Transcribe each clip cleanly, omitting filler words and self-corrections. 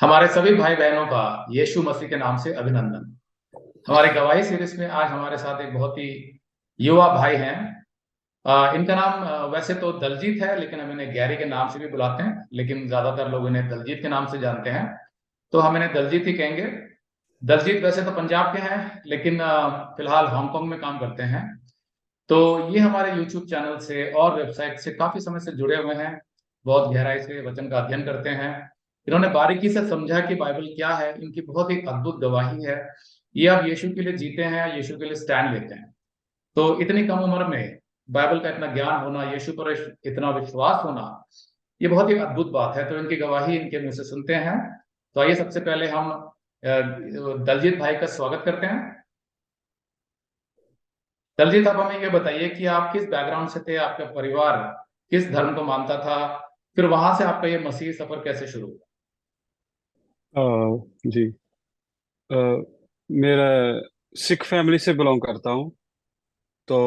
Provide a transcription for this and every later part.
हमारे सभी भाई बहनों का यीशु मसीह के नाम से अभिनंदन। हमारे गवाही सीरीज में आज हमारे साथ एक बहुत ही युवा भाई हैं। इनका नाम वैसे तो दलजीत है, लेकिन हम इन्हें गैरी के नाम से भी बुलाते हैं, लेकिन ज्यादातर लोग इन्हें दलजीत के नाम से जानते हैं, तो हम इन्हें दलजीत ही कहेंगे। दलजीत वैसे तो पंजाब के हैं, लेकिन फिलहाल हांगकांग में काम करते हैं। तो ये हमारे यूट्यूब चैनल से और वेबसाइट से काफी समय से जुड़े हुए हैं। बहुत गहराई से वचन का अध्ययन करते हैं। इन्होंने बारीकी से समझा कि बाइबल क्या है। इनकी बहुत ही अद्भुत गवाही है। ये अब यीशु के लिए जीते हैं, यीशु के लिए स्टैंड लेते हैं। तो इतनी कम उम्र में बाइबल का इतना ज्ञान होना, यीशु पर इतना विश्वास होना, ये बहुत ही अद्भुत बात है। तो इनकी गवाही इनके मुंह से सुनते हैं। तो आइए सबसे पहले हम दलजीत भाई का स्वागत करते हैं। दलजीत, आप हमें ये बताइए कि आप किस बैकग्राउंड से थे, आपका परिवार किस धर्म को मानता था, फिर वहां से आपका ये मसीह सफर कैसे शुरू हुआ। अ, जी। अ, मेरा सिख फैमिली से बिलोंग करता हूँ। तो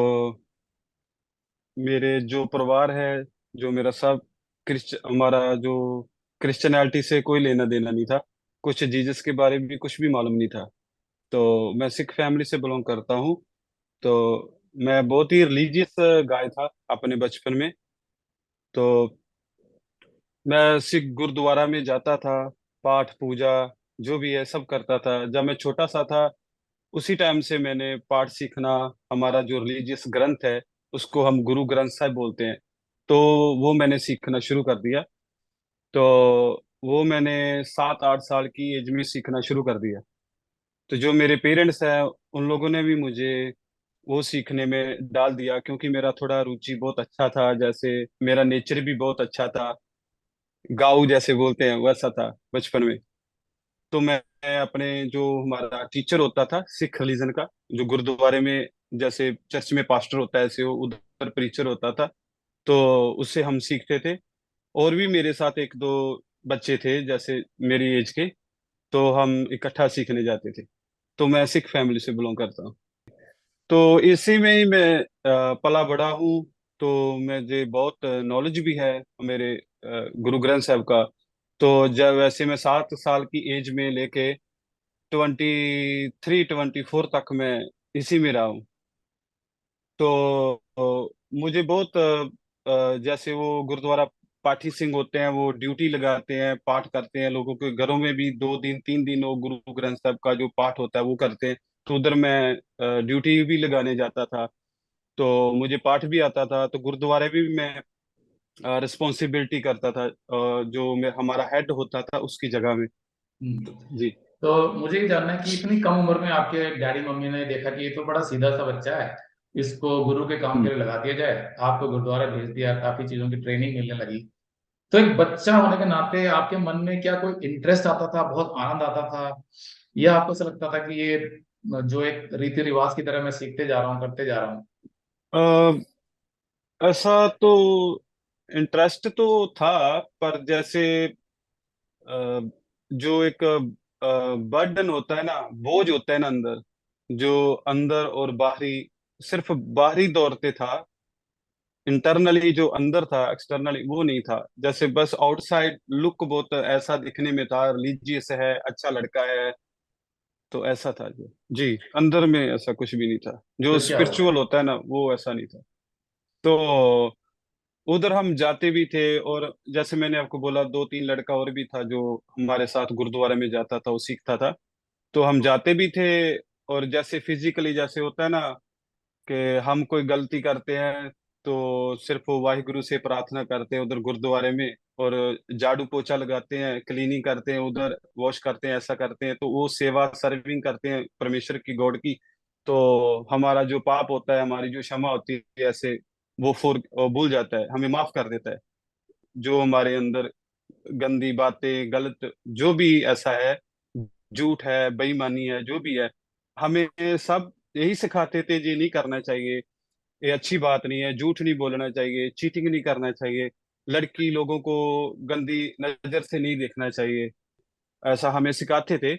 मेरे जो परिवार है, जो मेरा सब हमारा जो क्रिश्चियनिटी से कोई लेना देना नहीं था। कुछ जीसस के बारे में भी कुछ भी मालूम नहीं था। तो मैं सिख फैमिली से बिलोंग करता हूँ। तो मैं बहुत ही रिलीजियस गाय था अपने बचपन में। तो मैं सिख गुरुद्वारा में जाता था, पाठ पूजा जो भी है सब करता था जब मैं छोटा सा था। उसी टाइम से मैंने पाठ सीखना, हमारा जो रिलीजियस ग्रंथ है उसको हम गुरु ग्रंथ साहिब बोलते हैं। तो वो मैंने सीखना शुरू कर दिया। तो वो मैंने 7-8 साल की एज में सीखना शुरू कर दिया। तो जो मेरे पेरेंट्स हैं उन लोगों ने भी मुझे वो सीखने में डाल दिया, क्योंकि मेरा थोड़ा रुचि बहुत अच्छा था, जैसे मेरा नेचर भी बहुत अच्छा था। गाँव जैसे बोलते हैं वैसा था बचपन में। तो मैं अपने जो हमारा टीचर होता था सिख रिलीजन का, जो गुरुद्वारे में जैसे चर्च में पास्टर होता है ऐसे वो उधर प्रीचर होता था। तो उससे हम सीखते थे। और भी मेरे साथ एक दो बच्चे थे जैसे मेरी एज के। तो हम इकट्ठा सीखने जाते थे। तो मैं सिख फैमिली से बिलोंग करता हूँ। तो इसी में ही मैं पला बड़ा हूँ। तो मुझे बहुत नॉलेज भी है मेरे गुरु ग्रंथ साहब का। तो जब वैसे मैं 7 साल की एज में लेके 23-24 तक मैं इसी में रहा हूँ। तो मुझे बहुत जैसे वो गुरुद्वारा पाठी सिंह होते हैं, वो ड्यूटी लगाते हैं, पाठ करते हैं, लोगों के घरों में भी 2 दिन 3 दिन वो गुरु ग्रंथ साहब का जो पाठ होता है वो करते हैं। तो उधर मैं ड्यूटी भी लगाने जाता था। तो मुझे पाठ भी आता था, तो गुरुद्वारे भी मैं रिस्पॉन्सिबिलिटी करता था, जो हमारा हेड होता था उसकी जगह में। तो, हम्म। जी। तो मुझे ये जानना है कि इतनी कम उम्र में आपके डैडी मम्मी ने देखा कि ये तो बड़ा सीधा सा बच्चा है, इसको गुरु के काम के हम्म। लिए लगा दिया जाए, आपको गुरुद्वारा भेज दिया, काफी चीजों की ट्रेनिंग मिलने लगी। तो एक बच्चा होने के नाते आपके मन में क्या कोई इंटरेस्ट आता था, बहुत आनंद आता था, या आपको ऐसा लगता था कि ये जो एक रीति रिवाज की तरह मैं सीखते जा रहा हूँ, करते जा रहा हूँ। अ, ऐसा तो इंटरेस्ट तो था, पर जैसे जो एक बर्डन होता है ना, बोझ होता है ना अंदर, जो अंदर और बाहरी, सिर्फ बाहरी तौर पे था। इंटरनली जो अंदर था एक्सटर्नली वो नहीं था। जैसे बस आउटसाइड लुक बहुत ऐसा दिखने में था, रिलीजियस है, अच्छा लड़का है। तो ऐसा था जो, जी, अंदर में ऐसा कुछ भी नहीं था। जो फिर क्या हुआ। स्पिरिचुअल होता है ना वो ऐसा नहीं था। तो उधर हम जाते भी थे। और जैसे मैंने आपको बोला, 2-3 लड़का और भी था जो हमारे साथ गुरुद्वारा में जाता था, वो सीखता था। तो हम जाते भी थे। और जैसे फिजिकली जैसे होता है ना, कि हम कोई गलती करते हैं तो सिर्फ वो वाहिगुरु से प्रार्थना करते हैं उधर गुरुद्वारे में। और झाड़ू पोछा लगाते हैं, क्लीनिंग करते हैं, उधर वॉश करते हैं, ऐसा करते हैं। तो वो सेवा सर्विंग करते हैं परमेश्वर की, गॉड की। तो हमारा जो पाप होता है, हमारी जो क्षमा होती है, ऐसे वो भूल जाता है, हमें माफ कर देता है। जो हमारे अंदर गंदी बातें, गलत जो भी ऐसा है, झूठ है, बेईमानी है, जो भी है, हमें सब यही सिखाते थे, ये नहीं करना चाहिए, ये अच्छी बात नहीं है, झूठ नहीं बोलना चाहिए, चीटिंग नहीं करना चाहिए, लड़की लोगों को गंदी नजर से नहीं देखना चाहिए, ऐसा हमें सिखाते थे।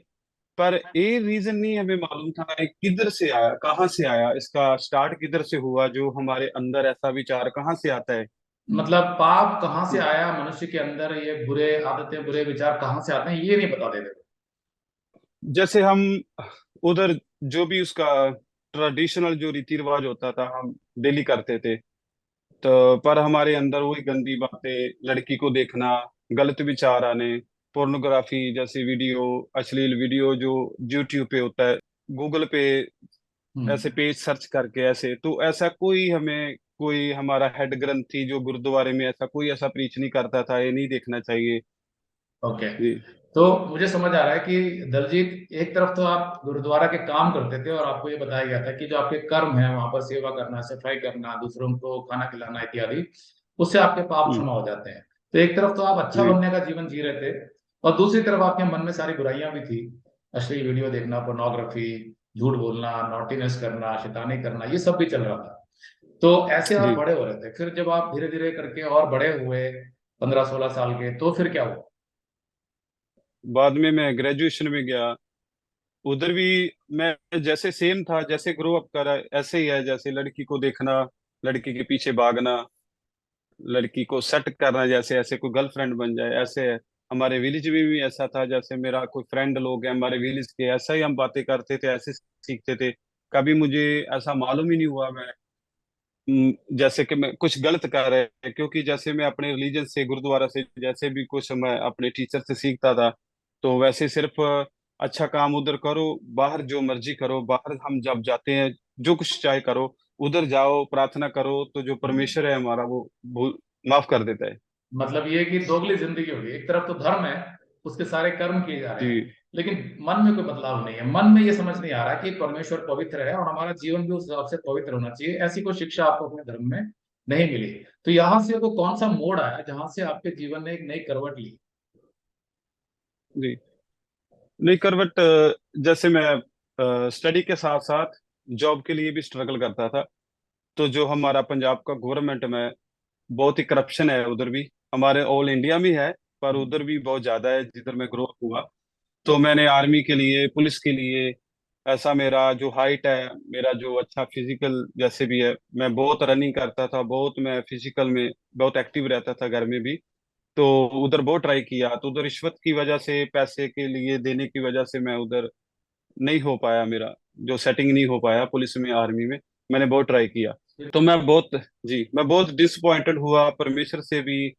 पर ये रीजन नहीं हमें मालूम था ये किधर से आया, कहाँ से आया, इसका स्टार्ट किधर से हुआ, जो हमारे अंदर ऐसा विचार कहाँ से आता है। मतलब पाप कहाँ से आया मनुष्य के अंदर, ये बुरे आदतें बुरे विचार कहाँ से आते हैं, ये नहीं बता देते। जैसे हम उधर जो भी उसका ट्रेडिशनल जो रीति रिवाज होता था हम डेली करते थे। तो पर हमारे अंदर वही गंदी बातें, लड़की को देखना, गलत विचार आने, पोर्नोग्राफी जैसी वीडियो, अश्लील वीडियो जो यूट्यूब पे होता है, गूगल पे ऐसे हम्म। पेज सर्च करके ऐसे, तो ऐसा कोई हमें, कोई हमारा हेड ग्रंथी जो गुरुद्वारे में ऐसा कोई ऐसा प्रीच नहीं करता था ये नहीं देखना चाहिए। ओके। जी। तो मुझे समझ आ रहा है कि दलजीत, एक तरफ तो आप गुरुद्वारा के काम करते थे और आपको ये बताया गया था कि जो आपके कर्म है वहां पर सेवा करना, सफाई करना, दूसरों को खाना खिलाना इत्यादि, उससे आपके पाप हम्म। क्षमा हो जाते हैं। तो एक तरफ तो आप अच्छा जी। बनने का जीवन जी रहे थे, और दूसरी तरफ आपके मन में सारी बुराइयां भी थी। अश्लील वीडियो देखना, पोर्नोग्राफी, झूठ बोलना, नॉटीनेस करना, शैतानी करना, ये सब भी चल रहा था। तो ऐसे आप जी। बड़े हो रहे थे। फिर जब आप धीरे धीरे करके और बड़े हुए, 15-16 साल के, तो फिर क्या हुआ? बाद में मैं ग्रेजुएशन में गया। उधर भी मैं जैसे सेम था, जैसे ग्रो अप करा ऐसे ही है, जैसे लड़की को देखना, लड़की के पीछे भागना, लड़की को सेट करना, जैसे ऐसे कोई गर्लफ्रेंड बन जाए ऐसे है। हमारे विलेज में भी ऐसा था, जैसे मेरा कोई फ्रेंड लोग हैं हमारे विलेज के, ऐसा ही हम बातें करते थे, ऐसे सीखते थे। कभी मुझे ऐसा मालूम ही नहीं हुआ मैं जैसे कि मैं कुछ गलत कर रहे हैं, क्योंकि जैसे मैं अपने रिलीजन से, गुरुद्वारा से जैसे भी कुछ मैं अपने टीचर से सीखता था, तो वैसे सिर्फ अच्छा काम उधर करो, बाहर जो मर्जी करो, बाहर हम जब जाते हैं जो कुछ चाहे करो, उधर जाओ प्रार्थना करो तो जो परमेश्वर है हमारा वो माफ कर देता है। मतलब ये कि दोगली जिंदगी होगी, एक तरफ तो धर्म है, उसके सारे कर्म किए जा रहे हैं, जी। लेकिन मन में कोई बदलाव नहीं है। मन में ये समझ नहीं आ रहा कि परमेश्वर पवित्र है और हमारा जीवन भी उस हिसाब से पवित्र होना चाहिए। ऐसी कोई शिक्षा आपको अपने धर्म में नहीं मिली। तो यहाँ से वो कौन सा मोड़ आया जहां से आपके जीवन ने एक नई करवट ली? जी। नहीं, करवट जैसे मैं स्टडी के साथ साथ जॉब के लिए भी स्ट्रगल करता था। तो जो हमारा पंजाब का गवर्नमेंट में बहुत ही करप्शन है उधर भी, हमारे ऑल इंडिया में है, पर उधर भी बहुत ज्यादा है जिधर मैं ग्रो अप हुआ। तो मैंने आर्मी के लिए, पुलिस के लिए, ऐसा मेरा जो हाइट है, मेरा जो अच्छा फिजिकल जैसे भी है, मैं बहुत रनिंग करता था, बहुत मैं फिजिकल में बहुत एक्टिव रहता था घर में भी। तो उधर बहुत ट्राई किया, तो उधर रिश्वत की वजह से, पैसे के लिए देने की वजह से मैं उधर नहीं हो पाया, मेरा जो सेटिंग नहीं हो पाया पुलिस में, आर्मी में। मैंने बहुत ट्राई किया। तो मैं बहुत, जी, मैं बहुत डिसअपॉइंटेड हुआ परमेश्वर से भी।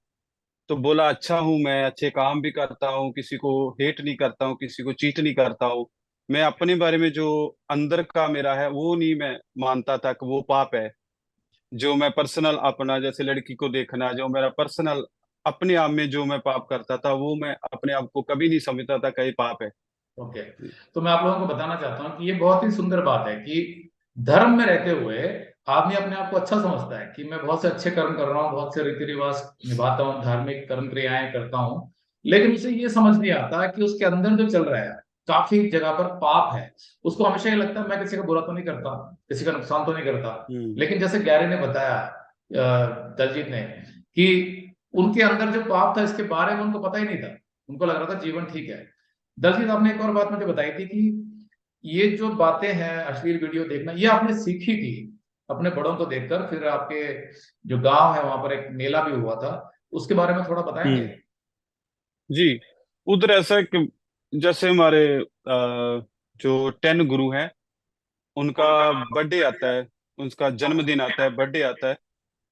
तो बोला अच्छा हूँ, मैं अच्छे काम भी करता हूँ, किसी को हेट नहीं करता हूँ, किसी को चीट नहीं करता हूँ। मैं अपने बारे में जो अंदर का मेरा है वो नहीं मैं मानता था कि वो पाप है। जो मैं पर्सनल अपना, जैसे लड़की को देखना, जो मेरा पर्सनल अपने आप में जो मैं पाप करता था, वो मैं अपने आप को कभी नहीं समझता था कि ये पाप है। ओके। तो मैं आप लोगों को बताना चाहता हूँ कि ये बहुत ही सुंदर बात है कि धर्म में रहते हुए आदमी अपने आप को अच्छा समझता है कि मैं बहुत से अच्छे कर्म कर रहा हूँ, बहुत से रीति रिवाज निभाता हूँ, धार्मिक कर्म क्रियाएं करता हूँ, लेकिन उसे ये समझ नहीं आता कि उसके अंदर जो चल रहा है काफी जगह पर पाप है। उसको हमेशा ये लगता है मैं किसी का बुरा तो नहीं करता, किसी का नुकसान तो नहीं करता। हम्म। लेकिन जैसे गैरी ने बताया, दलजीत ने, कि उनके अंदर जो पाप था इसके बारे में उनको पता ही नहीं था। उनको लग रहा था जीवन ठीक है। दलजीत, आपने एक और बात मुझे बताई थी कि ये जो बातें हैं, अश्लील वीडियो देखना, ये आपने सीखी थी अपने बड़ों को देखकर। फिर आपके जो गांव है वहां पर एक मेला भी हुआ था, उसके बारे में थोड़ा बताएंगे? हम्म। जी। उधर ऐसा है कि जैसे हमारे जो 10 गुरु हैं, उनका बर्थडे आता है, उनका जन्मदिन आता है, बर्थडे आता है।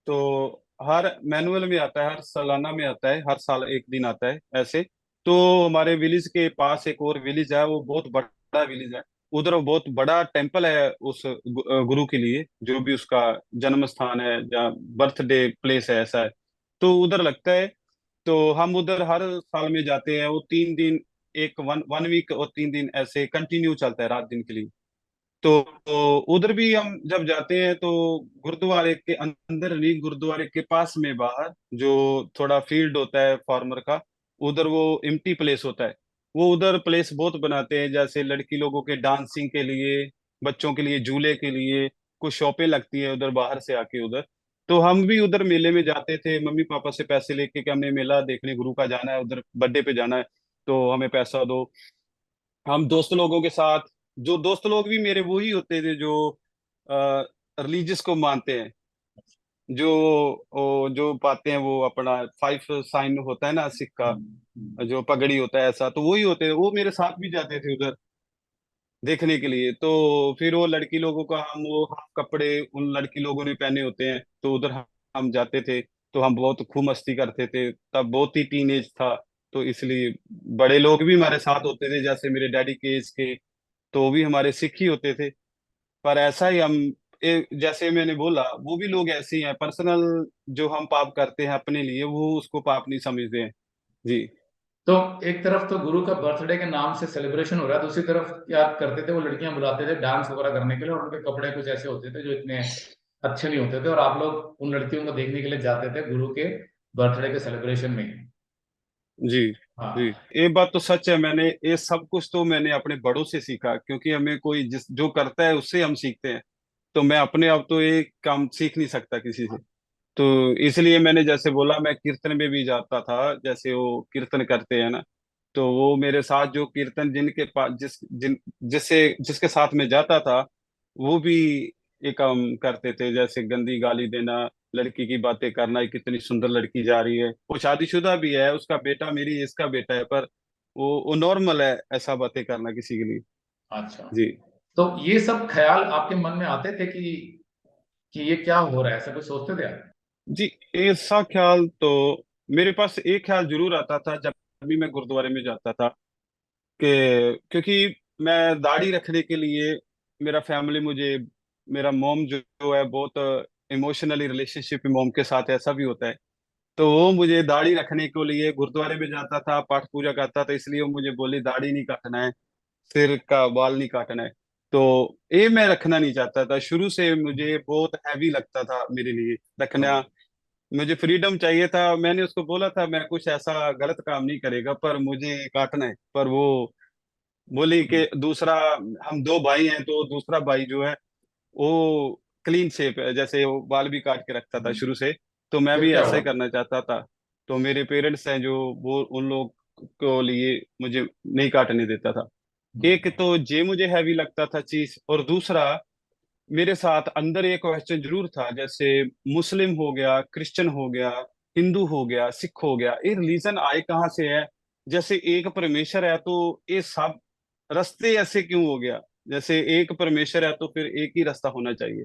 तो हर मैनुअल में आता है, हर सालाना में आता है, हर साल एक दिन आता है ऐसे। तो हमारे विलेज के पास एक और विलेज है, वो बहुत बड़ा विलेज है। उधर वो बहुत बड़ा टेम्पल है उस गुरु के लिए, जो भी उसका जन्म स्थान है या बर्थडे प्लेस है ऐसा है। तो उधर लगता है। तो हम उधर हर साल में जाते हैं, वो 3 दिन, एक वन वन वीक और 3 दिन ऐसे कंटिन्यू चलता है रात दिन के लिए। तो उधर भी हम जब जाते हैं तो गुरुद्वारे के अंदर नहीं, गुरुद्वारे के पास में बाहर जो थोड़ा फील्ड होता है फार्मर का, उधर वो एम्प्टी प्लेस होता है। वो उधर प्लेस बहुत बनाते हैं, जैसे लड़की लोगों के डांसिंग के लिए, बच्चों के लिए झूले के लिए, कुछ शॉपें लगती है उधर बाहर से आके उधर। तो हम भी उधर मेले में जाते थे, मम्मी पापा से पैसे लेके कि हमने मेला देखने गुरु का जाना है, उधर बर्थडे पे जाना है, तो हमें पैसा दो। हम दोस्त लोगों के साथ, जो दोस्त लोग भी मेरे वो ही होते थे जो रिलीजियस को मानते हैं, जो पाते हैं वो अपना 5 साइन होता है ना, सिक्का, हम्म। जो पगड़ी होता है ऐसा, तो वही होते हैं, वो मेरे साथ भी जाते थे उधर देखने के लिए। तो फिर वो लड़की लोगों का हम वो हाफ कपड़े उन लड़की लोगों ने पहने होते हैं, तो उधर हम जाते थे। तो हम बहुत खूब मस्ती करते थे, तब बहुत ही टीनेज था, तो इसलिए बड़े लोग भी हमारे साथ होते थे, जैसे मेरे डैडी के एज के, तो वो भी हमारे सिख ही होते थे। पर ऐसा ही हम जैसे मैंने बोला, वो भी लोग ऐसे ही हैं, पर्सनल जो हम पाप करते हैं अपने लिए, वो उसको पाप नहीं समझते हैं। जी। तो एक तरफ तो गुरु का बर्थडे के नाम से सेलिब्रेशन हो रहा है, दूसरी तरफ क्या करते थे, वो लड़कियां बुलाते थे डांस वगैरह करने के लिए, और उनके कपड़े कुछ ऐसे होते थे जो इतने अच्छे नहीं होते थे, और आप लोग उन लड़कियों को देखने के लिए जाते थे गुरु के बर्थडे के सेलिब्रेशन में। जी। जी। हाँ। ये बात तो सच है, मैंने ये सब कुछ तो मैंने अपने बड़ों से सीखा, क्योंकि हमें कोई जिस जो करता है उससे हम सीखते हैं। तो मैं अपने आप तो ये काम सीख नहीं सकता किसी से। तो इसलिए मैंने जैसे बोला, मैं कीर्तन में भी जाता था, जैसे वो कीर्तन करते हैं ना, तो वो मेरे साथ जो कीर्तन जिनके पास जिससे जिसके साथ में जाता था, वो भी ये काम करते थे, जैसे गंदी गाली देना, लड़की की बातें करना, ये कितनी सुंदर लड़की जा रही है, वो शादीशुदा भी है, उसका बेटा मेरी एज का बेटा है, पर वो नॉर्मल है ऐसा बातें करना किसी के लिए। अच्छा। जी। तो ये सब ख्याल आपके मन में आते थे कि ये क्या हो रहा है, ऐसा कुछ सोचते थे आप? जी। ऐसा ख्याल तो मेरे पास एक ख्याल जरूर आता था जब भी मैं गुरुद्वारे में जाता था, कि क्योंकि मैं दाढ़ी रखने के लिए, मेरा फैमिली मुझे, मेरा मोम जो है बहुत इमोशनली रिलेशनशिप मोम के साथ ऐसा भी होता है, तो वो मुझे दाढ़ी रखने के लिए गुरुद्वारे में जाता था, पाठ पूजा करता था, इसलिए वो मुझे बोली दाढ़ी नहीं काटना है, सिर का बाल नहीं काटना है। तो ये मैं रखना नहीं चाहता था, शुरू से मुझे बहुत हैवी लगता था मेरे लिए रखना। मुझे फ्रीडम चाहिए था, मैंने उसको बोला था मैं कुछ ऐसा गलत काम नहीं करेगा, पर मुझे काटना है, पर वो बोली कि दूसरा, हम दो भाई हैं, तो दूसरा भाई जो है वो क्लीन शेप है, जैसे वो बाल भी काट के रखता था शुरू से, तो मैं फिर भी क्या ऐसा हुआ? ही करना चाहता था। तो मेरे पेरेंट्स हैं जो, वो उन लोग को लिए मुझे नहीं काटने देता था। एक तो ये मुझे हैवी लगता था चीज, और दूसरा मेरे साथ अंदर एक क्वेश्चन जरूर था, जैसे मुस्लिम हो गया, क्रिश्चियन हो गया, हिंदू हो गया, सिख हो गया, ये रिलीजन आए कहाँ से है? जैसे एक परमेश्वर है तो ये सब रास्ते ऐसे क्यों हो गया? जैसे एक परमेश्वर है तो फिर एक ही रास्ता होना चाहिए।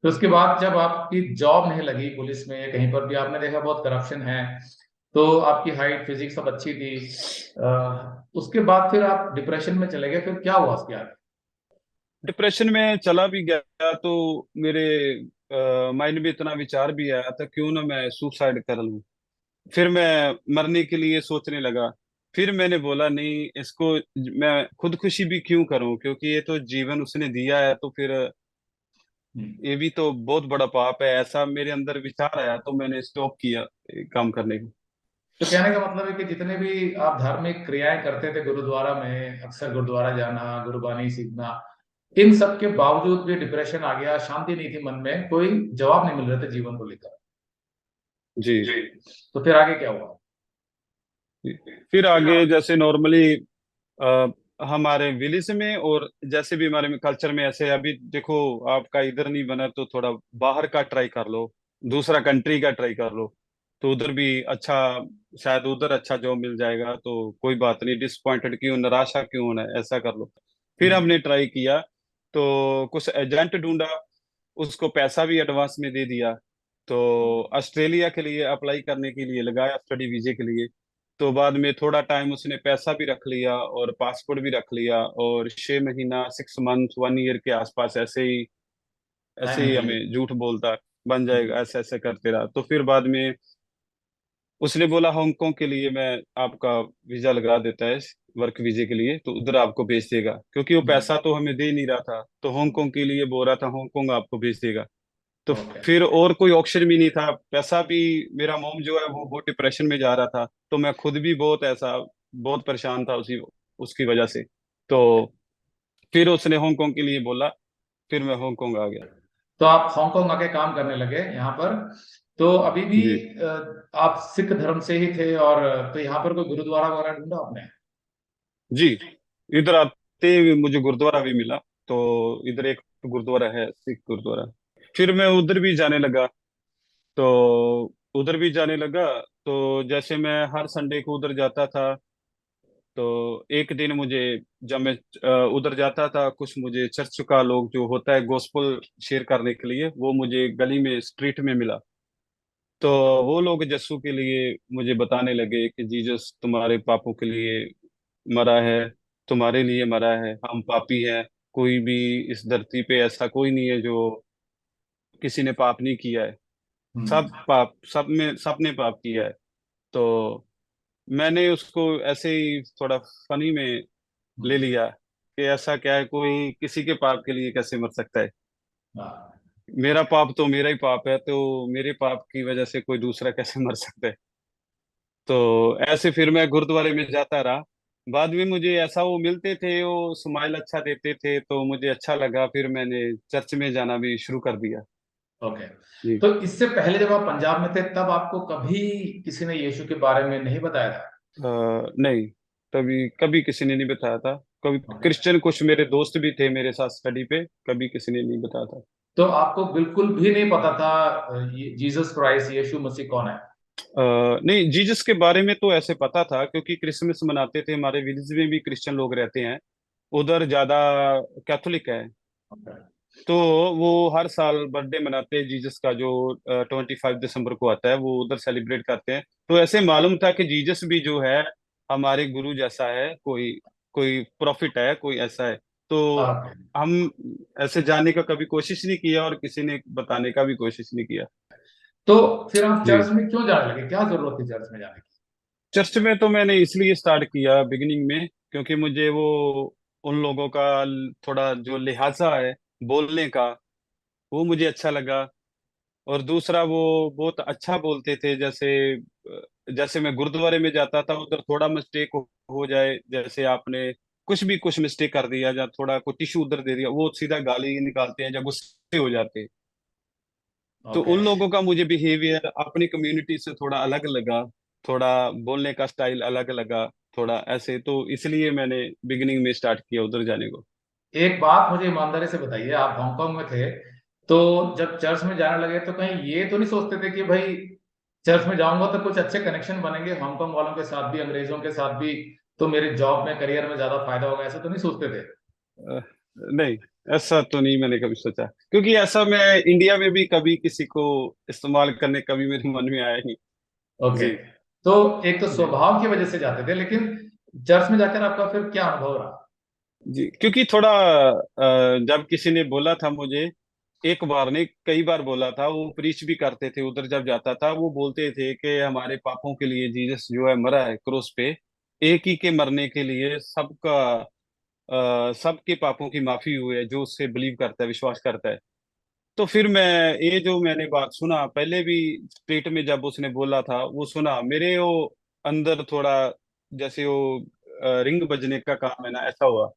तो उसके बाद जब आपकी जॉब नहीं लगी पुलिस में या कहीं पर भी, आपने देखा बहुत करप्शन है, तो आपकी हाइट फिजिक्स सब अच्छी थी, उसके बाद फिर आप डिप्रेशन में चले गए, फिर क्या हुआ उसके आगे? डिप्रेशन में चला भी गया, तो मेरे माइंड में इतना विचार भी आया था, क्यों ना मैं सुसाइड कर लूं। फिर मैं मरने के लिए सोचने लगा। फिर मैंने बोला नहीं, इसको मैं खुदकुशी भी क्यों करूं, क्योंकि ये तो जीवन उसने दिया है, तो फिर हम्म। ये भी तो बहुत बड़ा पाप है, ऐसा मेरे अंदर विचार आया, तो मैंने स्टॉप किया ये काम करने को। तो कहने का मतलब है कि जितने भी आप धार्मिक क्रियाएं करते थे गुरुद्वारा में, अक्सर गुरुद्वारा जाना, गुरुबानी सीखना, इन सब के बावजूद भी डिप्रेशन आ गया, शांति नहीं थी मन में, कोई जवाब नहीं मिल रहे थे जीवन को लेकर। जी। जी। तो फिर आगे क्या हुआ? फिर आगे जैसे नॉर्मली हमारे विलेज में, और जैसे भी हमारे में कल्चर में ऐसे, अभी देखो आपका इधर नहीं बना तो थोड़ा बाहर का ट्राई कर लो, दूसरा कंट्री का ट्राई कर लो, तो उधर भी अच्छा, शायद उधर अच्छा जॉब मिल जाएगा, तो कोई बात नहीं, डिसअपॉइंटेड क्यों, निराशा क्यों होना है, ऐसा कर लो। फिर हम्म। हमने ट्राई किया, तो कुछ एजेंट ढूंढा, उसको पैसा भी एडवांस में दे दिया, तो ऑस्ट्रेलिया के लिए अप्लाई करने के लिए लगाया, स्टडी वीजे के लिए। तो बाद में थोड़ा टाइम उसने पैसा भी रख लिया और पासपोर्ट भी रख लिया, और 6 महीना, 6 मंथ, 1 ईयर के आसपास ऐसे टाइम ही निकल गया। हमें झूठ बोलता बन हम्म। जाएगा, ऐसे ऐसे करते रहा। तो फिर बाद में उसने बोला हांगकांग के लिए मैं आपका वीजा लगा देता है, वर्क वीजे के लिए, तो उधर आपको भेज देगा, क्योंकि वो पैसा तो हमें दे नहीं रहा था, तो हांगकांग के लिए बोल रहा था हांगकांग आपको भेज देगा। तो ओके। फिर और कोई ऑप्शन भी नहीं था, पैसा भी, मेरा मोम जो है वो बहुत डिप्रेशन में जा रहा था, तो मैं खुद भी बहुत परेशान था उसी उसकी वजह से। तो फिर उसने हांगकांग के लिए बोला, फिर मैं हांगकांग आ गया। तो आप हांगकांग आके काम करने लगे यहाँ पर, तो अभी भी जी। आप सिख धर्म से ही थे, और तो यहाँ पर कोई गुरुद्वारा वगैरह ढूंढा आपने? जी। इधर आते ही मुझे गुरुद्वारा भी मिला, तो इधर एक गुरुद्वारा है, सिख गुरुद्वारा, फिर मैं उधर भी जाने लगा। तो उधर भी जाने लगा। तो जैसे मैं हर संडे को उधर जाता था, तो एक दिन मुझे, जब मैं उधर जाता था, कुछ मुझे चर्च का लोग जो होता है गॉस्पल शेयर करने के लिए, वो मुझे गली में स्ट्रीट में मिला। तो वो लोग यीशु के लिए मुझे बताने लगे कि जीसस तुम्हारे पापों के लिए मरा है, तुम्हारे लिए मरा है, हम पापी हैं। कोई भी इस धरती पे ऐसा कोई नहीं है जो किसी ने पाप नहीं किया है। हम्म। सब ने पाप किया है। तो मैंने उसको ऐसे ही थोड़ा फनी में ले हम्म। लिया कि ऐसा क्या है, कोई किसी के पाप के लिए कैसे मर सकता है। हाँ। मेरा पाप तो मेरा ही पाप है, तो मेरे पाप की वजह से कोई दूसरा कैसे मर सकता है। तो ऐसे फिर मैं गुरुद्वारे में जाता रहा। बाद में मुझे ऐसा वो मिलते थे, वो स्माइल अच्छा देते थे, तो मुझे अच्छा लगा, फिर मैंने चर्च में जाना भी शुरू कर दिया। ओके। जी। तो इससे पहले जब आप पंजाब में थे तब आपको कभी किसी ने यीशु के बारे में नहीं बताया था? नहीं, तभी कभी किसी ने नहीं बताया था। कभी ओके। क्रिश्चियन कुछ मेरे दोस्त भी थे मेरे साथ स्टडी पे, कभी किसी ने नहीं बताया था। तो आपको बिल्कुल भी नहीं पता था जीसस क्राइस्ट यीशु मसीह कौन है? नहीं, जीसस के बारे में तो ऐसे पता था, क्योंकि क्रिसमस मनाते थे, हमारे विलेज में भी क्रिश्चियन लोग रहते हैं। उधर ज्यादा कैथोलिक है। ओके। तो वो हर साल बर्थडे मनाते हैं जीसस का, जो 25 दिसंबर को आता है, वो उधर सेलिब्रेट करते हैं। तो ऐसे मालूम था कि जीसस भी जो है हमारे गुरु जैसा है, कोई कोई प्रॉफिट है, कोई ऐसा है। तो ओके। हम ऐसे जाने का कभी कोशिश नहीं किया, और किसी ने बताने का भी कोशिश नहीं किया। तो फिर आप जी। चर्च में क्यों जाने लगे? क्या जरूरत थी चर्च में जाने की? चर्च में तो मैंने इसलिए स्टार्ट किया बिगिनिंग में, क्योंकि मुझे वो उन लोगों का थोड़ा जो लिहाजा है बोलने का, वो मुझे अच्छा लगा। और दूसरा, वो बहुत अच्छा बोलते थे। जैसे जैसे मैं गुरुद्वारे में जाता था, उधर थोड़ा मिस्टेक हो जाए, जैसे आपने कुछ मिस्टेक कर दिया, या थोड़ा कोई टिश्यू उधर दे दिया, वो सीधा गाली निकालते हैं, या गुस्से हो जाते हैं। तो ओके। उन लोगों का मुझे बिहेवियर अपनी कम्युनिटी से थोड़ा अलग लगा, थोड़ा बोलने का स्टाइल अलग लगा, थोड़ा ऐसे, तो इसलिए मैंने बिगिनिंग में स्टार्ट किया उधर जाने को। एक बात मुझे ईमानदारी से बताइए, आप हांगकांग में थे, तो जब चर्च में जाने लगे तो कहीं ये तो नहीं सोचते थे कि भाई चर्च में जाऊंगा तो कुछ अच्छे कनेक्शन बनेंगे हांगकांग वालों के साथ भी, अंग्रेजों के साथ भी, तो मेरे जॉब में, करियर में ज्यादा फायदा होगा, ऐसा तो नहीं सोचते थे? अ, नहीं, ऐसा तो नहीं मैंने कभी सोचा, क्योंकि ऐसा मैं इंडिया में भी कभी किसी को इस्तेमाल करने कभी मेरे मन में आया नहीं। ओके। जी। तो एक तो जी। स्वभाव की वजह से जाते थे, लेकिन चर्च में जाकर आपका फिर क्या अनुभव रहा? जी, क्योंकि थोड़ा जब किसी ने बोला था मुझे, एक बार नहीं कई बार बोला था, वो प्रीच भी करते थे उधर जब जाता था, वो बोलते थे कि हमारे पापों के लिए जीसस जो है मरा है क्रूस पे, एक ही के मरने के लिए सबका, सबके पापों की माफी हुई है जो उससे बिलीव करता है, विश्वास करता है। तो फिर मैं, ये जो मैंने बात सुना पहले भी स्ट्रीट में, जब उसने बोला था वो सुना, मेरे वो अंदर थोड़ा जैसे वो रिंग बजने का काम है ना, ऐसा हुआ।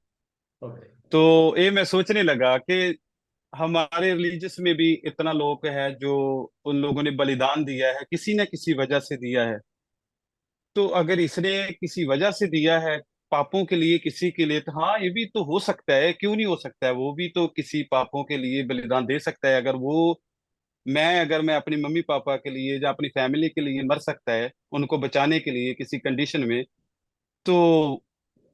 ओके। तो ये मैं सोचने लगा कि हमारे रिलीजियस में भी इतना लोग है जो उन लोगों ने बलिदान दिया है, किसी न किसी वजह से दिया है। तो अगर इसने किसी वजह से दिया है पापों के लिए, किसी के लिए, तो हाँ, ये भी तो हो सकता है, क्यों नहीं हो सकता है, वो भी तो किसी पापों के लिए बलिदान दे सकता है। अगर मैं अपनी मम्मी पापा के लिए या अपनी फैमिली के लिए मर सकता है, उनको बचाने के लिए किसी कंडीशन में, तो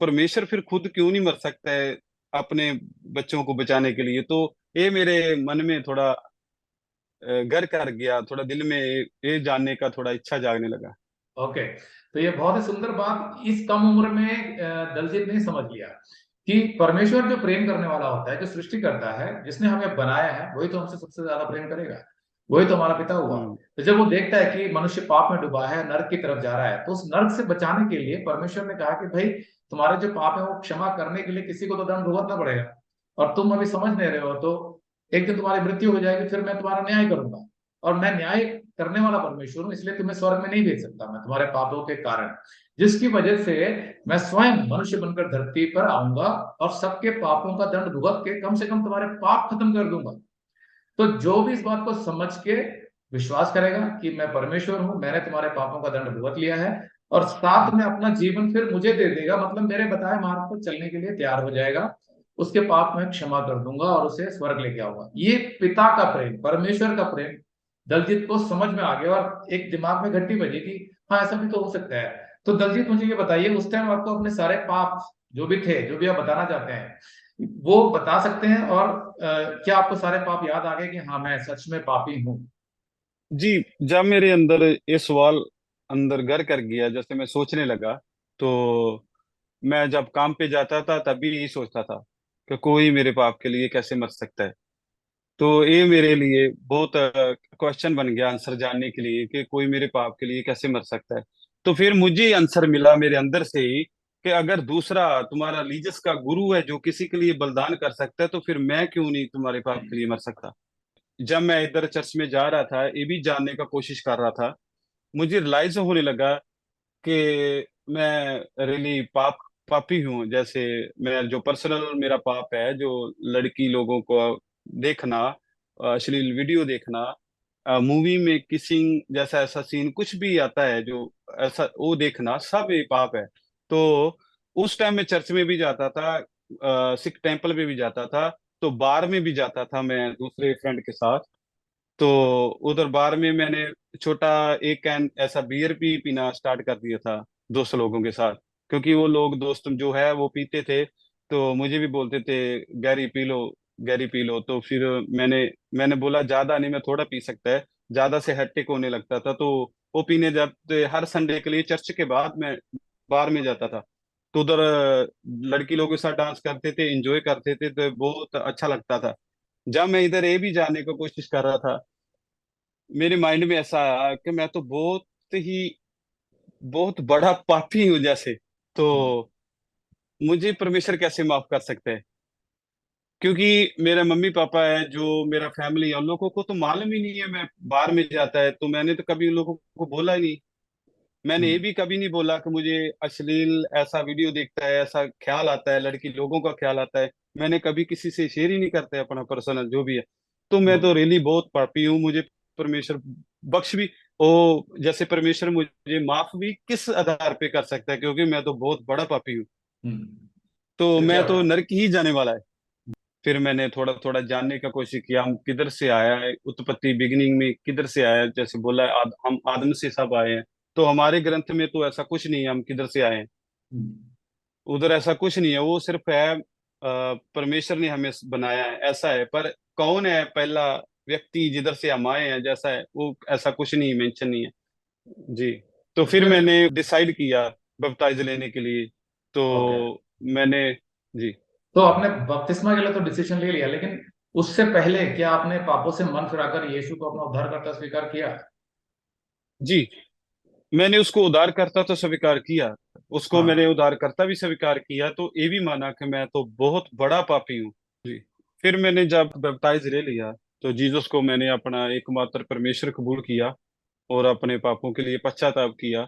परमेश्वर फिर खुद क्यों नहीं मर सकता है अपने बच्चों को बचाने के लिए। तो ये मेरे मन में थोड़ा घर कर गया, थोड़ा दिल में ये जानने का थोड़ा इच्छा जागने लगा। ओके। तो ये बहुत ही सुंदर बात इस कम उम्र में दलजीत ने समझ लिया कि परमेश्वर जो प्रेम करने वाला होता है, जो सृष्टि करता है, जिसने हमें बनाया है, वही तो हमसे सबसे ज्यादा प्रेम करेगा। वही तो हमारा पिता हुआ। हम्म। तो जब वो देखता है कि मनुष्य पाप में डूबा है, नर्क की तरफ जा रहा है, तो उस नर्क से बचाने के लिए परमेश्वर ने कहा कि भाई तुम्हारे जो पाप है वो क्षमा करने के लिए किसी को तो दंड भुगतना पड़ेगा, और तुम अभी समझ नहीं रहे हो, तो एक दिन तुम्हारी मृत्यु हो जाएगी, फिर मैं तुम्हारा न्याय करूंगा। और मैं न्याय करने वाला परमेश्वर हूं, इसलिए तुम्हें स्वर्ग में नहीं भेज सकता मैं तुम्हारे पापों के कारण, जिसकी वजह से मैं स्वयं मनुष्य बनकर धरती पर आऊंगा और सबके पापों का दंड भुगत के कम से कम तुम्हारे पाप खत्म कर दूंगा। तो जो भी इस बात को समझ के विश्वास करेगा कि मैं परमेश्वर हूं, मैंने तुम्हारे पापों का दंड भुगत लिया है, और साथ में अपना जीवन फिर मुझे दे देगा, मतलब मेरे बताए मार्ग पर चलने के लिए तैयार हो जाएगा, उसके पाप मैं क्षमा कर दूंगा और उसे स्वर्ग लेके आऊंगा। ये पिता का प्रेम, परमेश्वर का प्रेम दलजीत को समझ में आ गया और एक दिमाग में घंटी बजी कि हाँ ऐसा भी तो हो सकता है। तो दलजीत मुझे ये बताइए, उस टाइम आपको अपने सारे पाप जो भी थे, जो भी आप बताना चाहते हैं, वो बता सकते हैं? और क्या आपको सारे पाप याद आ गए कि हाँ मैं सच में पापी हूँ? जी, जब मेरे अंदर ये सवाल अंदर घर कर गया, जैसे मैं सोचने लगा, तो मैं जब काम पे जाता था तभी यही सोचता था कि कोई मेरे पाप के लिए कैसे मर सकता है। तो ये मेरे लिए बहुत क्वेश्चन बन गया आंसर जानने के लिए कि कोई मेरे पाप के लिए कैसे मर सकता है। तो फिर मुझे आंसर मिला मेरे अंदर से ही कि अगर दूसरा तुम्हारा रिलीजियस का गुरु है जो किसी के लिए बलिदान कर सकता है, तो फिर मैं क्यों नहीं तुम्हारे पाप के लिए मर सकता। जब मैं इधर चर्च में जा रहा था, ये भी जानने का कोशिश कर रहा था, मुझे रियलाइज होने लगा कि मैं रियली पापी हूँ। जैसे मैं जो पर्सनल मेरा पाप है, जो लड़की लोगों को देखना, अश्लील वीडियो देखना, मूवी में किसिंग जैसा ऐसा सीन कुछ भी आता है जो ऐसा वो देखना, सब ये पाप है। तो उस टाइम मैं चर्च में भी जाता था, सिख टेम्पल में भी जाता था, तो बार में भी जाता था मैं दूसरे फ्रेंड के साथ। तो उधर बार में मैंने छोटा एक कैन ऐसा बियर भी पीना स्टार्ट कर दिया था दोस्त लोगों के साथ, क्योंकि वो लोग दोस्त जो है वो पीते थे, तो मुझे भी बोलते थे Gary P low, Gary P low. तो फिर मैंने मैंने बोला ज्यादा नहीं, मैं थोड़ा पी सकता है। ज्यादा से हेक्टिक होने लगता था, तो वो पीने जाते हर संडे के लिए चर्च के बाद मैं बार में जाता था। तो उधर लड़की लोगों के साथ डांस करते थे, एंजॉय करते थे, तो बहुत अच्छा लगता था। जब मैं इधर ये भी जानने की कोशिश कर रहा था, मेरे माइंड में ऐसा आया कि मैं तो ही बहुत बड़ा पापी हूँ जैसे। तो मुझे परमेश्वर कैसे माफ कर सकते हैं? क्योंकि मेरे मम्मी पापा है, जो मेरा फैमिली है, उन लोगों को तो मालूम ही नहीं है मैं बाहर में जाता है। तो मैंने तो कभी उन लोगों को बोला ही नहीं। मैंने ये हम्म। भी कभी नहीं बोला कि मुझे अश्लील ऐसा वीडियो देखता है, ऐसा ख्याल आता है, लड़की लोगों का ख्याल आता है। मैंने कभी किसी से शेयर ही नहीं करते अपना पर्सनल जो भी है। तो मैं तो रियली बहुत पापी हूँ। मुझे परमेश्वर बख्श भी, ओ जैसे परमेश्वर मुझे माफ भी किस आधार पे कर सकता है, क्योंकि मैं तो बहुत बड़ा पापी हूँ। हम्म। तो फिर क्या मैं तो हुआ? नरक ही जाने वाला है। फिर मैंने थोड़ा थोड़ा जानने का कोशिश किया, हम किधर से आया है, उत्पत्ति बिगिनिंग में किधर से आया है। जैसे बोला है हम आदम से सब आए हैं। तो हमारे ग्रंथ में तो ऐसा कुछ नहीं है हम किधर से आए हैं। हम्म। उधर ऐसा कुछ नहीं है, वो सिर्फ है परमेश्वर ने हमें बनाया है ऐसा है। पर कौन है पहला व्यक्ति जिधर से हम आए हैं जैसा है, वो ऐसा कुछ नहीं मेंशन नहीं है। जी। तो तो फिर फिर मैंने डिसाइड किया बपटाइज लेने के लिए। तो ओके, मैंने, जी। तो आपने बपतिस्मा के लिए तो डिसीजन ले लिया, लेकिन उससे पहले क्या आपने पापों से मन फिराकर यीशु को अपना उद्धारकर्ता स्वीकार किया? जी, मैंने उसको उद्धारकर्ता तो स्वीकार किया, उसको मैंने हाँ। उद्धारकर्ता भी स्वीकार किया, तो ये भी माना कि मैं तो बहुत बड़ा पापी हूँ। जी। फिर मैंने जब बैप्टाइज ले लिया, तो जीसस को मैंने अपना एकमात्र परमेश्वर कबूल किया और अपने पापों के लिए पश्चाताप किया।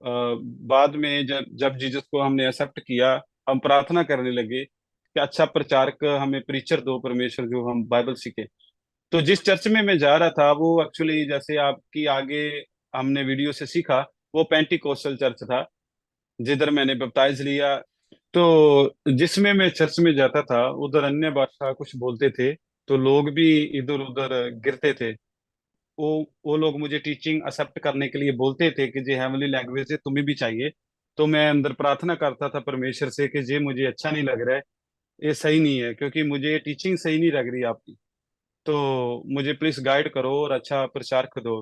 बाद में जब जब जीसस को हमने एक्सेप्ट किया, हम प्रार्थना करने लगे कि अच्छा प्रचारक हमें प्रीचर दो परमेश्वर, जो हम बाइबल सीखे। तो जिस चर्च में मैं जा रहा था, वो एक्चुअली जैसे आपकी आगे हमने वीडियो से सीखा, वो पेंटिकोस्टल चर्च था जिधर मैंने बपटाइज लिया। तो जिसमें मैं चर्च में जाता था, उधर अन्य भाषा कुछ बोलते थे, तो लोग भी इधर उधर गिरते थे। वो वो लोग मुझे टीचिंग एक्सेप्ट करने के लिए बोलते थे कि जे हेवनली लैंग्वेज है तुम्हें भी चाहिए। तो मैं अंदर प्रार्थना करता था परमेश्वर से कि जे मुझे अच्छा नहीं लग रहा है, ये सही नहीं है, क्योंकि मुझे टीचिंग सही नहीं लग रही आपकी। तो मुझे प्लीज गाइड करो और अच्छा प्रचार दो।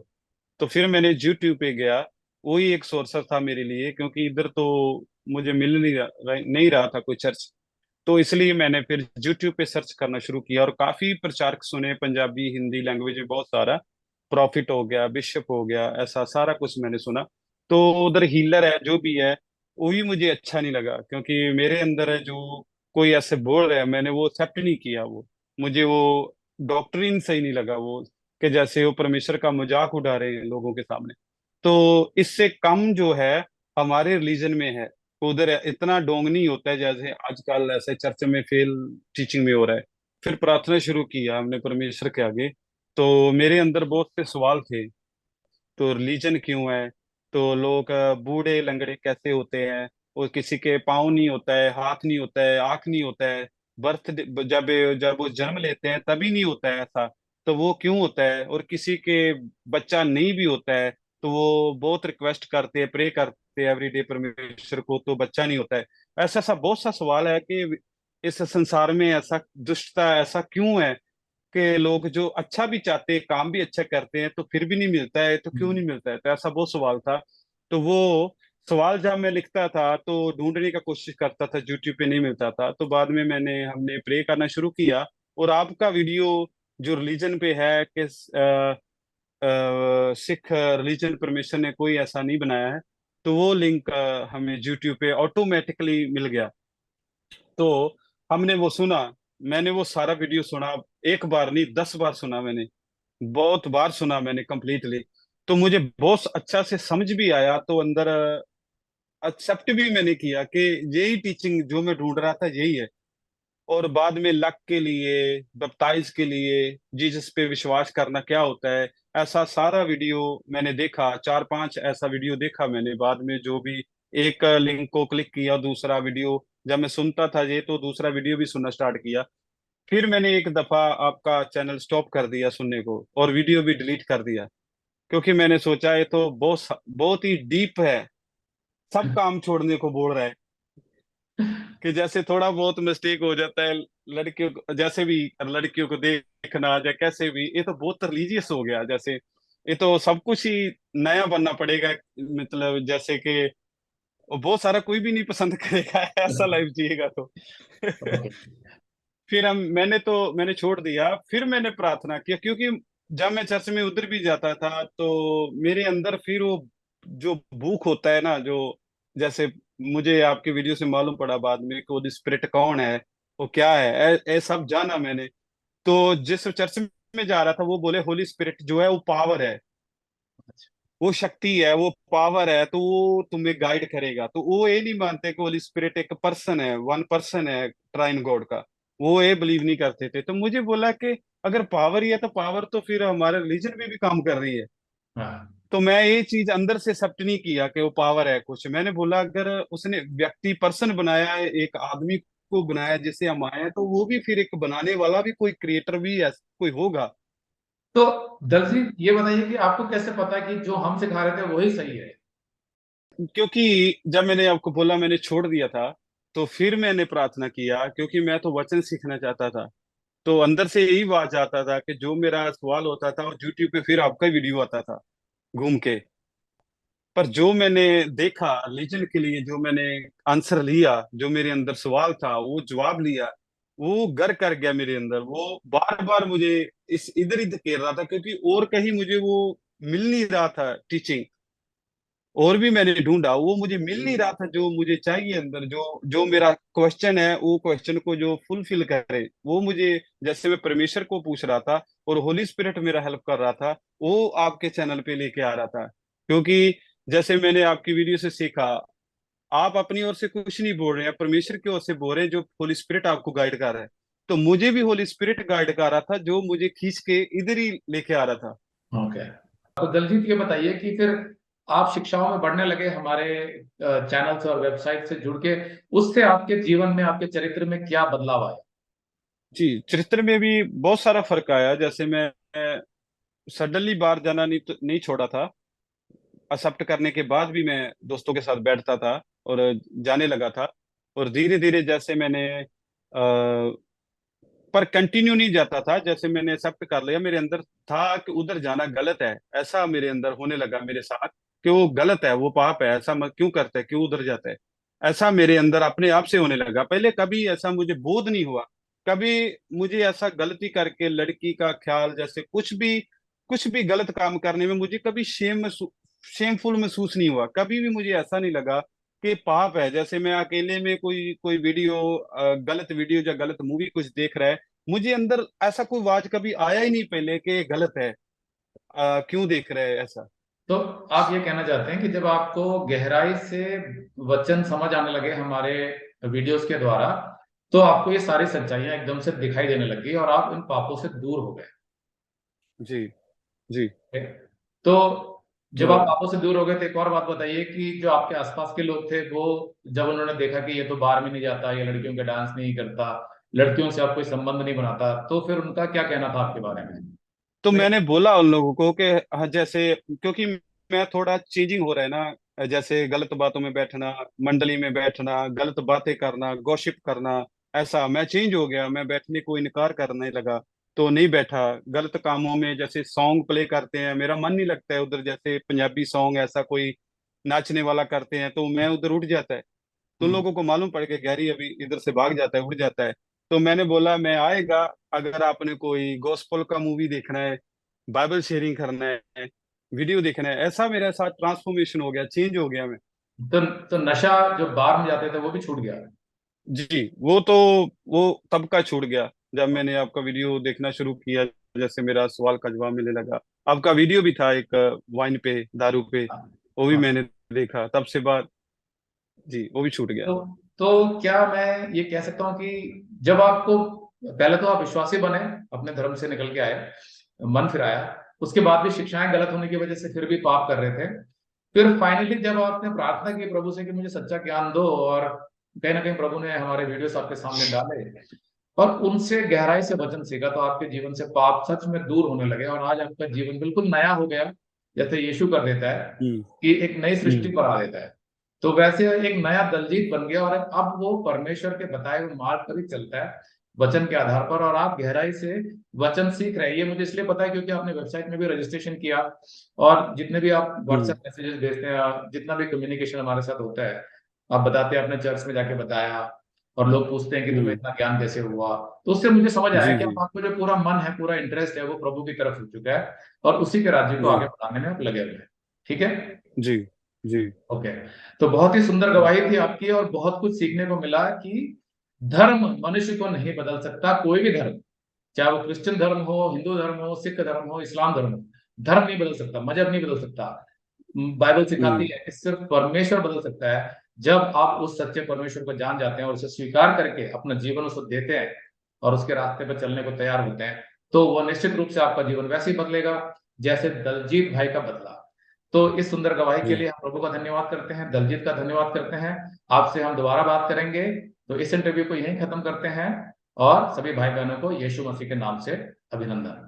तो फिर मैंने यूट्यूब पे गया, वही एक सोर्स था मेरे लिए, क्योंकि इधर तो मुझे मिल नहीं रहा था कोई चर्च। तो इसलिए मैंने फिर यूट्यूब पे सर्च करना शुरू किया और काफी प्रचारक सुने, पंजाबी हिंदी लैंग्वेज में बहुत सारा। प्रॉफिट हो गया, बिशप हो गया, ऐसा सारा कुछ मैंने सुना। तो उधर हीलर है जो भी है, वही मुझे अच्छा नहीं लगा, क्योंकि मेरे अंदर है जो कोई ऐसे बोल रहा है, मैंने वो एक्सेप्ट नहीं किया। वो मुझे वो डॉक्ट्रिन सही नहीं लगा, वो कि जैसे वो परमेश्वर का मजाक उड़ा रहे हैं लोगों के सामने। तो इससे कम जो है हमारे रिलीजन में है, उधर इतना डोंग नहीं होता है जैसे आजकल ऐसे चर्च में फेल टीचिंग में हो रहा है। फिर प्रार्थना शुरू किया हमने परमेश्वर के आगे। तो मेरे अंदर बहुत से सवाल थे, तो रिलीजन क्यों है, तो लोग बूढ़े लंगड़े कैसे होते हैं, और किसी के पाँव नहीं होता है, हाथ नहीं होता है, आंख नहीं होता है, बर्थ जब जब वो जन्म लेते हैं तभी नहीं होता है ऐसा। तो वो क्यों होता है, और किसी के बच्चा नहीं भी होता है तो वो बहुत रिक्वेस्ट करते हैं, प्रे करते हैं एवरीडे परमेश्वर को, तो बच्चा नहीं होता है। ऐसा सा बहुत सा सवाल है कि इस संसार में ऐसा दुष्टता ऐसा क्यों है कि लोग जो अच्छा भी चाहते हैं, काम भी अच्छा करते हैं, तो फिर भी नहीं मिलता है, तो क्यों नहीं मिलता है? तो ऐसा बहुत सवाल था। तो वो सवाल जब मैं लिखता था तो ढूंढने का कोशिश करता था, यूट्यूब पे नहीं मिलता था, तो बाद में हमने प्रे करना शुरू किया। और आपका वीडियो जो रिलीजन पे है कि सिख रिलीजन परमिशन ने कोई ऐसा नहीं बनाया है, तो वो लिंक हमें यूट्यूब पे ऑटोमेटिकली मिल गया। तो हमने वो सुना, मैंने वो सारा वीडियो सुना, एक बार नहीं 10 बार सुना मैंने, बहुत बार सुना मैंने कंप्लीटली। तो मुझे बहुत अच्छा से समझ भी आया, तो अंदर एक्सेप्ट भी मैंने किया कि यही टीचिंग जो मैं ढूंढ रहा था यही है। और बाद में लक के लिए, बपटाइज के लिए, जीसस पे विश्वास करना क्या होता है, ऐसा सारा वीडियो मैंने देखा, 4-5 ऐसा वीडियो देखा मैंने। बाद में जो भी एक लिंक को क्लिक किया, दूसरा वीडियो जब मैं सुनता था ये, तो दूसरा वीडियो भी सुनना स्टार्ट किया। फिर मैंने एक दफा आपका चैनल स्टॉप कर दिया सुनने को, और वीडियो भी डिलीट कर दिया, क्योंकि मैंने सोचा ये तो बहुत बहुत ही डीप है, सब काम छोड़ने को बोल रहा है। कि जैसे थोड़ा बहुत मिस्टेक हो जाता है लड़कियों को, जैसे भी लड़कियों को देखना या कैसे भी, ये तो बहुत रिलीजियस हो गया, जैसे ये तो सब कुछ ही नया बनना पड़ेगा। मतलब जैसे कि वो बहुत सारा कोई भी नहीं पसंद करेगा ऐसा लाइफ जिएगा तो ओके। फिर मैंने छोड़ दिया। फिर मैंने प्रार्थना किया, क्योंकि जब मैं चर्च में उधर भी जाता था तो मेरे अंदर फिर वो जो भूख होता है ना, जो जैसे मुझे आपके वीडियो से मालूम पड़ा बाद में कि वो स्पिरिट कौन है, वो क्या है, सब जाना मैंने। तो जिस चर्च में जा रहा था वो बोले होली स्पिरिट जो है वो पावर है, वो शक्ति है, वो पावर है, तो वो तुम्हें गाइड करेगा। तो वो ये नहीं मानते कि होली स्पिरिट एक पर्सन है, वन पर्सन है ट्राइन गॉड का, वो ये बिलीव नहीं करते थे। तो मुझे बोला कि अगर पावर ही है तो पावर तो फिर हमारे रिलीजन में भी काम कर रही है। हाँ। तो मैं ये चीज अंदर से एक्सेप्ट नहीं किया कि वो पावर है कुछ। मैंने बोला अगर उसने व्यक्ति पर्सन बनाया है, एक आदमी को बनाया जिसे हम आए हैं, तो वो भी फिर एक बनाने वाला भी कोई क्रिएटर भी कोई होगा। तो दलजीत ये बताइए कि आपको कैसे पता कि जो हम सिखा रहे थे वही सही है? क्योंकि जब मैंने आपको बोला मैंने छोड़ दिया था, तो फिर मैंने प्रार्थना किया, क्योंकि मैं तो वचन सीखना चाहता था। तो अंदर से यही आवाज आता था कि जो मेरा सवाल होता था, और यूट्यूब पे फिर आपका वीडियो आता था घूम के। पर जो मैंने देखा रिलीजन के लिए, जो मैंने आंसर लिया, जो मेरे अंदर सवाल था वो जवाब लिया, वो घर कर गया मेरे अंदर। वो बार बार मुझे इस इधर ही धकेल रहा था, क्योंकि और कहीं मुझे वो मिल नहीं रहा था टीचिंग। और भी मैंने ढूंढा, वो मुझे मिल नहीं रहा था जो मुझे चाहिए अंदर, जो जो मेरा क्वेश्चन है, वो क्वेश्चन को जो फुलफिल करे वो मुझे। जैसे मैं परमेश्वर को पूछ रहा था और होली स्पिरिट मेरा हेल्प कर रहा था, वो आपके चैनल पे लेके आ रहा था। क्योंकि जैसे मैंने आपकी वीडियो से सीखा, आप अपनी ओर से कुछ नहीं बोल रहे हैं, परमेश्वर की ओर से बोल रहे हैं, जो होली स्पिरिट आपको गाइड कर रहा है। तो मुझे भी होली स्पिरिट गाइड कर रहा था, जो मुझे खींच के इधर ही लेके आ रहा था। ओके। तो दलजीत ये बताइए कि फिर आप शिक्षाओं में बढ़ने लगे हमारे चैनल से और वेबसाइट से जुड़ के, उससे आपके जीवन में, आपके चरित्र में क्या बदलाव आया? जी, चरित्र में भी बहुत सारा फर्क आया। जैसे मैं सडनली बाहर जाना नहीं छोड़ा था। एक्सेप्ट करने के बाद भी मैं दोस्तों के साथ बैठता था और जाने लगा था। और धीरे धीरे जैसे मैंने पर कंटिन्यू नहीं जाता था। जैसे मैंने एक्सेप्ट कर लिया, मेरे अंदर था कि उधर जाना गलत है, ऐसा मेरे अंदर होने लगा मेरे साथ, कि वो गलत है, वो पाप है, ऐसा क्यों करता है, क्यों उधर जाता है, ऐसा मेरे अंदर अपने आप से होने लगा। पहले कभी ऐसा मुझे बोध नहीं हुआ, कभी मुझे ऐसा गलती करके लड़की का ख्याल, जैसे कुछ भी गलत काम करने में मुझे कभी शेमफुल महसूस नहीं हुआ। कभी भी मुझे ऐसा नहीं लगा कि पाप है। जैसे मैं अकेले में कोई कोई वीडियो, गलत वीडियो या गलत मूवी कुछ देख रहा है, मुझे अंदर ऐसा कोई आवाज कभी आया ही नहीं पहले कि ये गलत है, क्यों देख रहे हैं ऐसा। तो आप ये कहना चाहते हैं कि जब आपको गहराई से वचन समझ आने लगे हमारे वीडियोस के द्वारा, तो आपको ये सारी सच्चाइयां एकदम से दिखाई देने लगी और आप इन पापों से दूर हो गए। जी। जी। तो तो जब आप पापों से दूर हो गए, तो एक और बात बताइए कि जो आपके आसपास के लोग थे, वो जब उन्होंने देखा कि ये तो बार में नहीं जाता, ये लड़कियों के डांस नहीं करता, लड़कियों से आप कोई संबंध नहीं बनाता, तो फिर उनका क्या कहना था आपके बारे में? तो नहीं। मैंने बोला उन लोगों को कि हाँ, जैसे क्योंकि मैं थोड़ा चेंजिंग हो रहा है ना, जैसे गलत बातों में बैठना, मंडली में बैठना, गलत बातें करना, गॉसिप करना, ऐसा मैं चेंज हो गया। मैं बैठने को इनकार करने लगा, तो नहीं बैठा। गलत कामों में जैसे सॉन्ग प्ले करते हैं, मेरा मन नहीं लगता है उधर। जैसे पंजाबी सॉन्ग ऐसा कोई नाचने वाला करते हैं तो मैं उधर उठ जाता है। तो हम्म। लोगों को मालूम पड़ गया गैरी अभी इधर से भाग जाता है, उड़ जाता है। तो मैंने बोला मैं आएगा, अगर आपने कोई गॉस्पल का मूवी देखना है, बाइबल शेयरिंग करना है, वीडियो देखना है, ऐसा मेरे साथ ट्रांसफॉर्मेशन हो गया, चेंज हो गया मैं। तो तो नशा जो बार में जाते थे वो भी छूट गया। जी, वो तो वो तब का छूट गया जब मैंने आपका वीडियो देखना शुरू किया। जैसे मेरा सवाल का जवाब मिलने लगा। आपका वीडियो भी था एक वाइन पे, दारू पे, हाँ। वो भी हाँ। मैंने देखा। तब से बाद जी वो भी छूट गया। तो क्या मैं ये कह सकता हूँ कि जब आपको, पहले तो आप विश्वासी बने, अपने धर्म से निकल के आए, मन फिराया, उसके बाद भी शिक्षाएं गलत होने की वजह से फिर भी पाप कर रहे थे, फिर फाइनली जब आपने प्रार्थना की प्रभु से कि मुझे सच्चा ज्ञान दो, और कहीं ना कहीं प्रभु ने हमारे वीडियोस आपके सामने डाले और उनसे गहराई से वचन सीखा, तो आपके जीवन से पाप सच में दूर होने लगे और आज आपका जीवन बिल्कुल नया हो गया। जैसे यीशु कर देता है हम्म। कि एक नई सृष्टि हम्म। बना देता है, तो वैसे एक नया दलजीत बन गया और अब वो परमेश्वर के बताए हुए मार्ग पर ही चलता है, वचन के आधार पर। और आप गहराई से वचन सीख रहे हैं, ये मुझे इसलिए पता है क्योंकि आपने वेबसाइट में भी रजिस्ट्रेशन किया, और जितने भी आप हम्म। व्हाट्सएप मैसेजेस भेजते हैं, जितना भी कम्युनिकेशन हमारे साथ होता है, आप बताते हैं आपने चर्च में जाके बताया, और लोग पूछते हैं कि तुम्हें हम्म। इतना ज्ञान कैसे हुआ, तो उससे मुझे समझ आया जी कि जी। अब आपको जो पूरा मन है, पूरा इंटरेस्ट है, वो प्रभु की तरफ हो चुका है और उसी के राज्य को जी आगे बढ़ाने में आप लगे हुए हैं। ठीक है। जी। जी। ओके। तो बहुत ही सुंदर गवाही थी आपकी, और बहुत कुछ सीखने को मिला कि धर्म मनुष्य को नहीं बदल सकता, कोई भी धर्म, चाहे वो क्रिश्चियन धर्म हो, हिंदू धर्म हो, सिख धर्म हो, इस्लाम धर्म हो, धर्म नहीं बदल सकता, मजहब नहीं बदल सकता। बाइबल सिखाती हम्म। है कि सिर्फ परमेश्वर बदल सकता है। जब आप उस सच्चे परमेश्वर को जान जाते हैं और उसे स्वीकार करके अपना जीवन उसको देते हैं और उसके रास्ते पर चलने को तैयार होते हैं, तो वह निश्चित रूप से आपका जीवन वैसे ही बदलेगा जैसे दलजीत भाई का बदला। तो इस सुंदर गवाही के जी लिए हम प्रभु का धन्यवाद करते हैं, दलजीत का धन्यवाद करते हैं। आपसे हम दोबारा बात करेंगे। तो इस इंटरव्यू को यहीं खत्म करते हैं, और सभी भाई बहनों को यीशु मसीह के नाम से अभिनंदन।